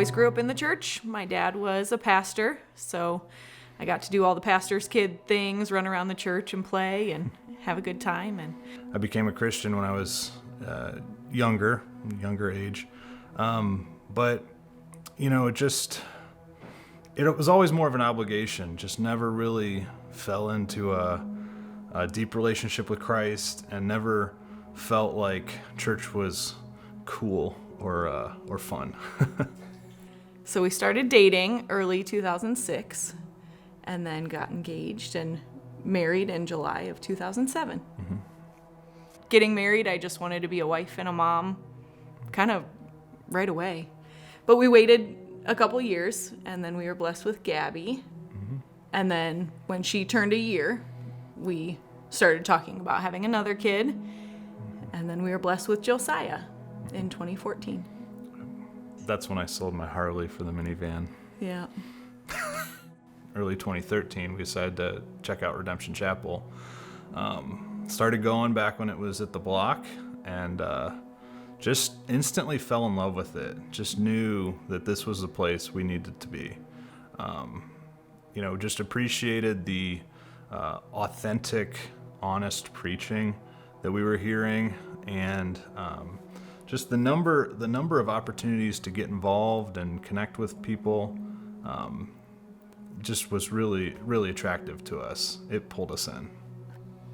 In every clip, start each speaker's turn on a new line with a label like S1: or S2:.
S1: always grew up in the church. My dad was a pastor, so I got to do all the pastor's kid things, run around the church and play and have a good time. And
S2: I became a Christian when I was younger age. But, you know, it was always more of an obligation, just never really fell into a deep relationship with Christ and never felt like church was cool or fun.
S1: so we started dating early 2006 and then got engaged and married in July of 2007. Mm-hmm. Getting married, I just wanted to be a wife and a mom kind of right away. But we waited a couple years, and then we were blessed with Gabby. Mm-hmm. And then when she turned a year, we started talking about having another kid. And then we were blessed with Josiah in 2014.
S2: That's when I sold my Harley for the minivan.
S1: Yeah.
S2: Early 2013, we decided to check out Redemption Chapel. Started going back when it was at the block, and just instantly fell in love with it. Just knew that this was the place we needed to be. Just appreciated the authentic, honest preaching that we were hearing, and just the number of opportunities to get involved and connect with people just was really, really attractive to us. It pulled us in.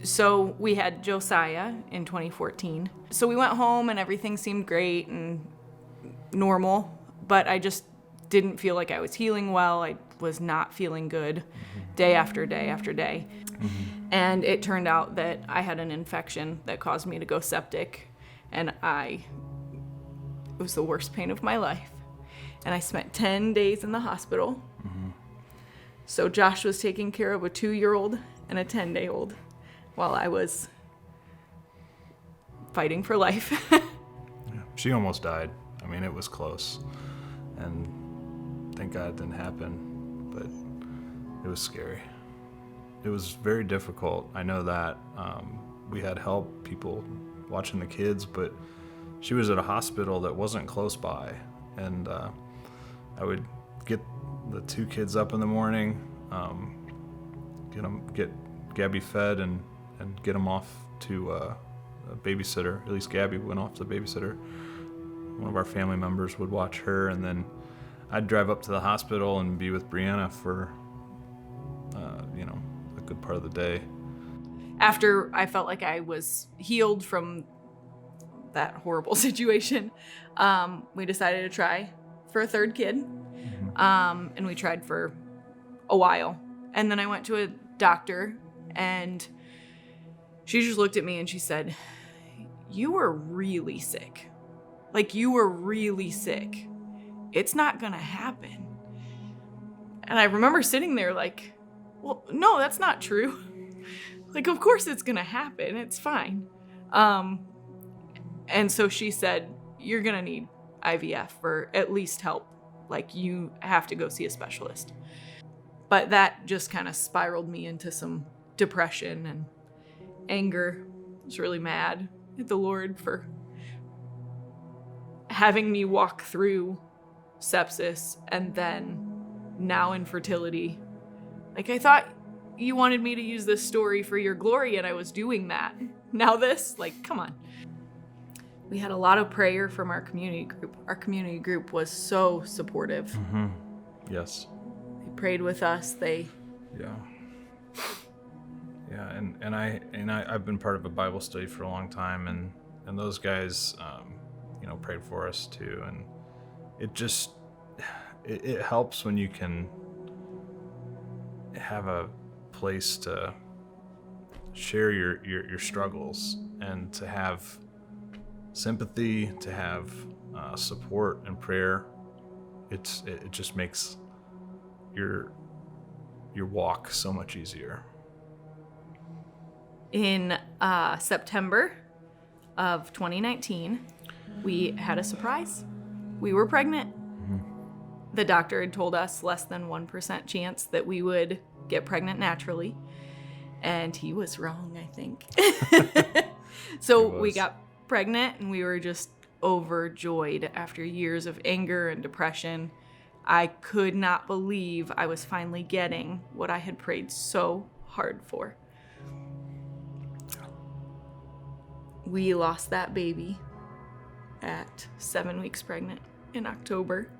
S1: So we had Josiah in 2014. So we went home and everything seemed great and normal, but I just didn't feel like I was healing well. I was not feeling good day after day after day. Mm-hmm. And it turned out that I had an infection that caused me to go septic, and it was the worst pain of my life. And I spent 10 days in the hospital. Mm-hmm. So Josh was taking care of a 2-year-old and a 10-day-old while I was fighting for life.
S2: Yeah, she almost died. I mean, it was close. And thank God it didn't happen, but it was scary. It was very difficult. I know that. We had help, people watching the kids, but she was at a hospital that wasn't close by. And I would get the 2 kids up in the morning, get Gabby fed and get them off to a babysitter. At least Gabby went off to the babysitter. One of our family members would watch her, and then I'd drive up to the hospital and be with Brianna for, a good part of the day.
S1: After I felt like I was healed from that horrible situation, we decided to try for a 3rd kid. Mm-hmm. And we tried for a while. And then I went to a doctor, and she just looked at me and she said, "You were really sick. Like, you were really sick. It's not gonna happen." And I remember sitting there like, well, no, that's not true. Like, of course it's gonna happen. It's fine. And so she said, "You're gonna need IVF or at least help. Like, you have to go see a specialist." But that just kind of spiraled me into some depression and anger. I was really mad at the Lord for having me walk through sepsis and then now infertility. Like, I thought you wanted me to use this story for your glory, and I was doing that. Now this? Like, come on. We had a lot of prayer from our community group. Our community group was so supportive.
S2: Mm-hmm. Yes.
S1: They prayed with us.
S2: Yeah, I've been part of a Bible study for a long time, and those guys, prayed for us too, and it helps when you can have a place to share your struggles and to have sympathy, to have support and prayer. It just makes your walk so much easier.
S1: In September of 2019, we had a surprise. We were pregnant. Mm-hmm. The doctor had told us less than 1% chance that we would get pregnant naturally. And he was wrong, I think. So we got pregnant, and we were just overjoyed after years of anger and depression. I could not believe I was finally getting what I had prayed so hard for. We lost that baby at 7 weeks pregnant in October,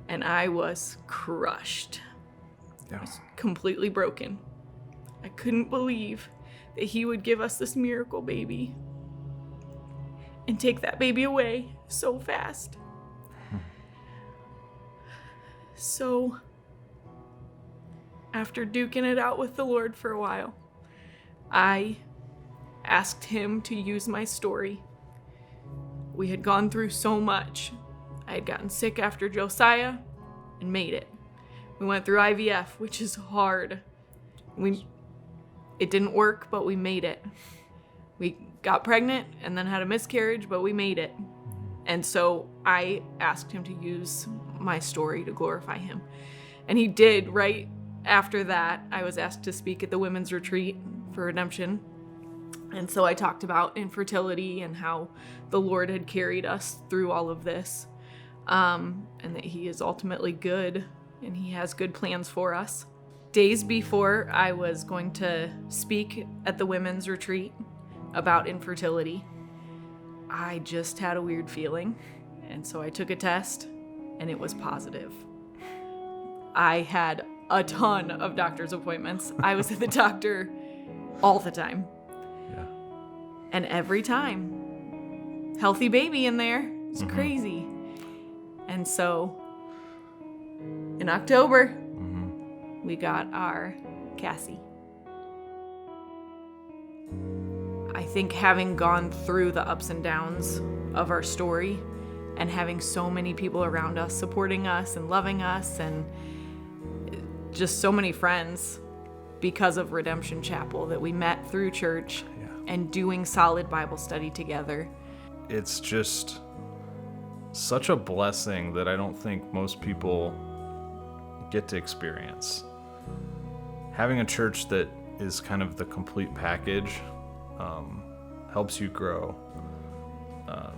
S1: and I was crushed.
S2: Yeah.
S1: I was completely broken. I couldn't believe that he would give us this miracle baby and take that baby away so fast. So, after duking it out with the Lord for a while, I asked him to use my story. We had gone through so much. I had gotten sick after Josiah and made it. We went through IVF, which is hard. It didn't work, but we made it. We got pregnant and then had a miscarriage, but we made it. And so I asked him to use my story to glorify him. And he did. Right after that, I was asked to speak at the women's retreat for redemption. And so I talked about infertility and how the Lord had carried us through all of this, and that he is ultimately good and he has good plans for us. Days before I was going to speak at the women's retreat about infertility, I just had a weird feeling. And so I took a test and it was positive. I had a ton of doctor's appointments. I was at the doctor all the time.
S2: Yeah.
S1: And every time, healthy baby in there. It's crazy. And so in October, we got our Cassie. I think having gone through the ups and downs of our story and having so many people around us supporting us and loving us and just so many friends because of Redemption Chapel that we met through church and doing solid Bible study together.
S2: It's just such a blessing that I don't think most people get to experience. Having a church that is kind of the complete package helps you grow,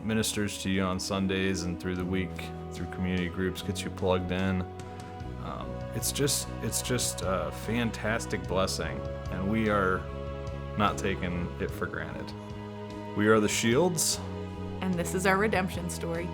S2: ministers to you on Sundays and through the week, through community groups, gets you plugged in. It's just a fantastic blessing, and we are not taking it for granted. We are the Shields,
S1: And this is our redemption story.